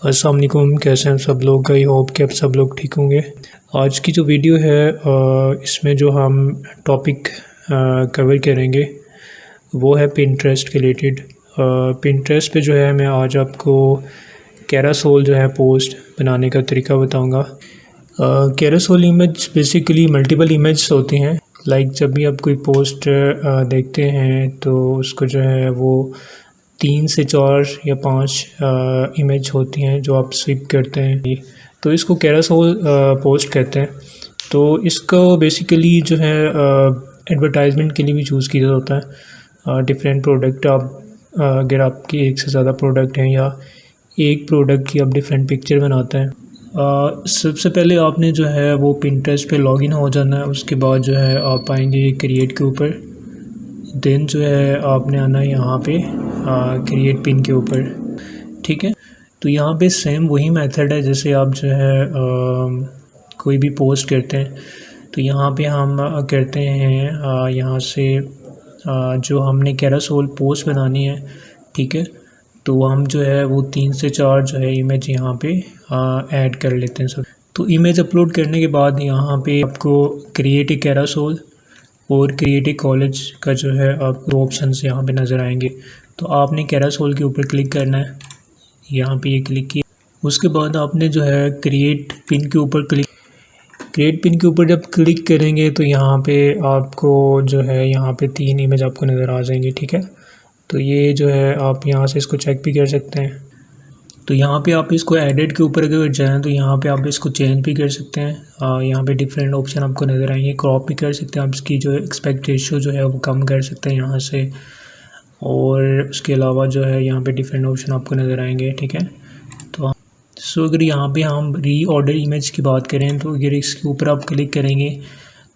अस्सलाम वालेकुम, कैसे हैं सब लोग। आई होप कि आप सब लोग ठीक होंगे। आज की जो वीडियो है इसमें जो हम टॉपिक कवर करेंगे वो है पिंटरेस्ट के रिलेटेड। पिंटरेस्ट पे जो है मैं आज आपको कैरासोल जो है पोस्ट बनाने का तरीका बताऊंगा। कैरासोल इमेज बेसिकली मल्टीपल इमेज होती हैं। लाइक जब भी आप कोई पोस्ट देखते हैं तो उसको जो है वो 3 से 4 या 5 इमेज होती हैं जो आप स्विप करते हैं, तो इसको कैरासोल पोस्ट कहते हैं। तो इसको बेसिकली जो है एडवर्टाइजमेंट के लिए भी चूज़ किया होता है। डिफरेंट प्रोडक्ट अगर आपके एक से ज़्यादा प्रोडक्ट हैं या एक प्रोडक्ट की आप डिफरेंट पिक्चर बनाते हैं। सबसे पहले आपने जो है वो पिंटरेस्ट पे लॉगिन हो जाना है। उसके बाद जो है आप आएंगे क्रिएट के ऊपर, देन जो है आपने आना है यहाँ पे क्रिएट पिन के ऊपर, ठीक है। तो यहाँ पे सेम वही मेथड है जैसे आप जो है कोई भी पोस्ट करते हैं। तो यहाँ पे हम करते हैं यहाँ से जो हमने कैरासोल पोस्ट बनानी है, ठीक है। तो हम जो है वो 3 से 4 जो है इमेज यहाँ पे ऐड कर लेते हैं सब। तो इमेज अपलोड करने के बाद यहाँ पे आपको क्रिएट ए कैरासोल और क्रिएट ए कॉलेज का जो है आपको ऑप्शंस यहाँ पे नज़र आएंगे। तो आपने कैरासोल के ऊपर क्लिक करना है, यहाँ पे ये क्लिक किया। उसके बाद आपने जो है क्रिएट पिन के ऊपर क्रिएट पिन के ऊपर जब क्लिक करेंगे तो यहाँ पे आपको जो है यहाँ पे 3 इमेज आपको नज़र आ जाएंगे, ठीक है। तो ये जो है आप यहाँ से इसको चेक भी कर सकते हैं। तो यहाँ पे आप इसको एडिट के ऊपर अगर जाएँ तो यहाँ पे आप इसको चेंज भी कर सकते हैं। यहाँ पे डिफरेंट ऑप्शन आपको नज़र आएंगे। क्रॉप भी कर सकते हैं आप, इसकी जो एक्सपेक्ट रेशियो जो है वो कम कर सकते हैं यहाँ से। और उसके अलावा जो है यहाँ पे डिफरेंट ऑप्शन आपको नज़र आएंगे, ठीक है। तो अगर यहाँ पे हम री ऑर्डर इमेज की बात करें तो अगर इसके ऊपर आप क्लिक करेंगे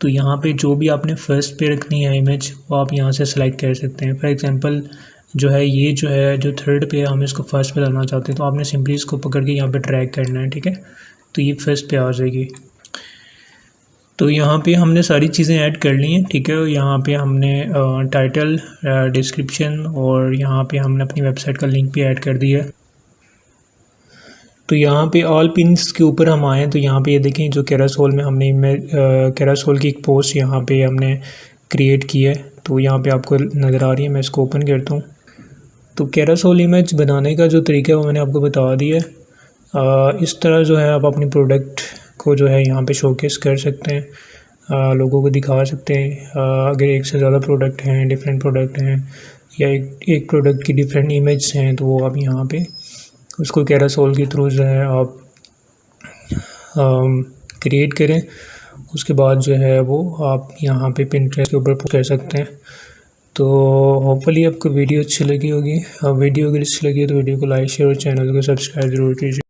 तो यहाँ पे जो भी आपने फर्स्ट पे रखनी है इमेज वो आप यहाँ से सेलेक्ट कर सकते हैं। फॉर एग्जांपल जो है ये जो है जो थर्ड पे हम इसको फर्स्ट पे लाना चाहते हैं तो आपने सिंपली इसको पकड़ के यहाँ पे ड्रैग करना है, ठीक है। तो ये फर्स्ट पे आ जाएगी। तो यहाँ पे हमने सारी चीज़ें ऐड कर ली हैं, ठीक है। यहाँ पे हमने टाइटल, डिस्क्रिप्शन और यहाँ पे हमने अपनी वेबसाइट का लिंक भी ऐड कर दिया है। तो यहाँ पे ऑल पिन्स के ऊपर हम आएँ तो यहाँ पे ये देखें जो कैरासोल में हमने कैरासोल की एक पोस्ट यहाँ पे हमने क्रिएट की है। तो यहाँ पे आपको नज़र आ रही है, मैं इसको ओपन करता हूँ। तो कैरासोल इमेज बनाने का जो तरीका है वो मैंने आपको बता दिया है। इस तरह जो है आप अपनी प्रोडक्ट को जो है यहाँ पे शोकेस कर सकते हैं, लोगों को दिखा सकते हैं। अगर एक से ज़्यादा प्रोडक्ट हैं, डिफरेंट प्रोडक्ट हैं या एक प्रोडक्ट की डिफरेंट इमेज हैं तो वो आप यहाँ पे उसको कैरासोल के थ्रू जो है आप क्रिएट करें। उसके बाद जो है वो आप यहाँ पे पिंटरेस्ट के ऊपर कर सकते हैं। तो होपफुली आपको वीडियो अच्छी लगी होगी। वीडियो अगर अच्छी लगी है तो वीडियो को लाइक, शेयर और चैनल को सब्सक्राइब ज़रूर कीजिए।